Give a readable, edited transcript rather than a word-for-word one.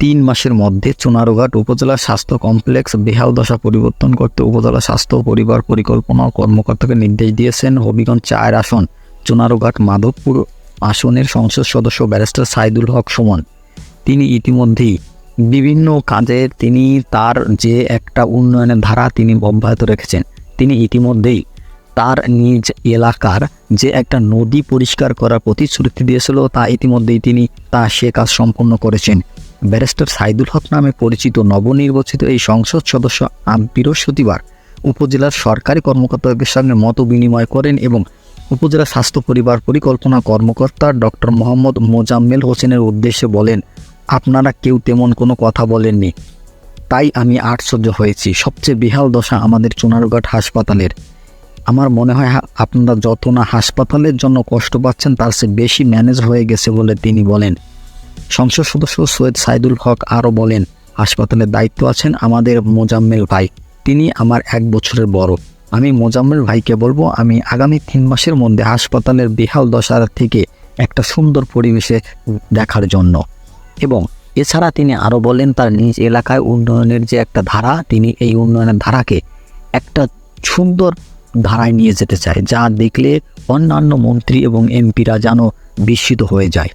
3 মাসের মধ্যে চুনারুঘাট উপজেলা স্বাস্থ্য কমপ্লেক্স বেহাল দশা পরিবর্তন করতে উপজেলা স্বাস্থ্য ও পরিবার পরিকল্পনা কর্মকর্তাকে নির্দেশ দিয়েছেন হবিগঞ্জ 4 আসন চুনারুঘাট মাধবপুর আসনের সংসদ সদস্য ব্যারিস্টার সাইদুল হক সুমন। তিনি ইতিমধ্যেই বিভিন্ন কাজে তার যে একটা উন্নয়নের ধারা তিনি অব্যাহত রেখেছেন। তিনি ইতিমধ্যেই তার নিজ এলাকার যে একটা নদী পরিষ্কার করার প্রতিশ্রুতি দিয়েছিল তা ইতিমধ্যেই তিনি সে কাজ সম্পন্ন করেছেন। ব্যারিস্টার সাইদুল হক নামে পরিচিত নবনির্বাচিত এই সংসদ সদস্য বৃহস্পতিবার উপজেলার সরকারি কর্মকর্তাদের সঙ্গে মত বিনিময় করেন এবং উপজেলা স্বাস্থ্য পরিবার পরিকল্পনা কর্মকর্তা ডক্টর মোহাম্মদ মোজাম্মেল হোসেনের উদ্দেশ্যে বলেন, আপনারা কেউ তেমন কোনো কথা বলেননি, তাই আমি আশ্চর্য হয়েছি। সবচেয়ে বেহাল দশা আমাদের চুনারুঘাট হাসপাতালের। আমার মনে হয় আপনারা যত না হাসপাতালের জন্য কষ্ট পাচ্ছেন তার চেয়ে বেশি ম্যানেজ হয়ে গেছে বলে তিনি বলেন। সংসদ সদস্য সৈয়দ সাইদুল হক আরও বলেন, হাসপাতালের দায়িত্ব আছেন আমাদের মোজাম্মেল ভাই, তিনি আমার 1 বছরের বড়। আমি মোজাম্মেল ভাইকে বলবো আমি আগামী 3 মাসের মধ্যে হাসপাতালের বেহাল দশার থেকে একটা সুন্দর পরিবেশে দেখার জন্য। এবং এছাড়া তিনি আরও বলেন তার নিজ এলাকায় উন্নয়নের যে একটা ধারা, তিনি এই উন্নয়নের ধারাকে একটা সুন্দর ধারায় নিয়ে যেতে চায়, যা দেখলে অন্যান্য মন্ত্রী এবং এমপিরা যেন বিস্মিত হয়ে যায়।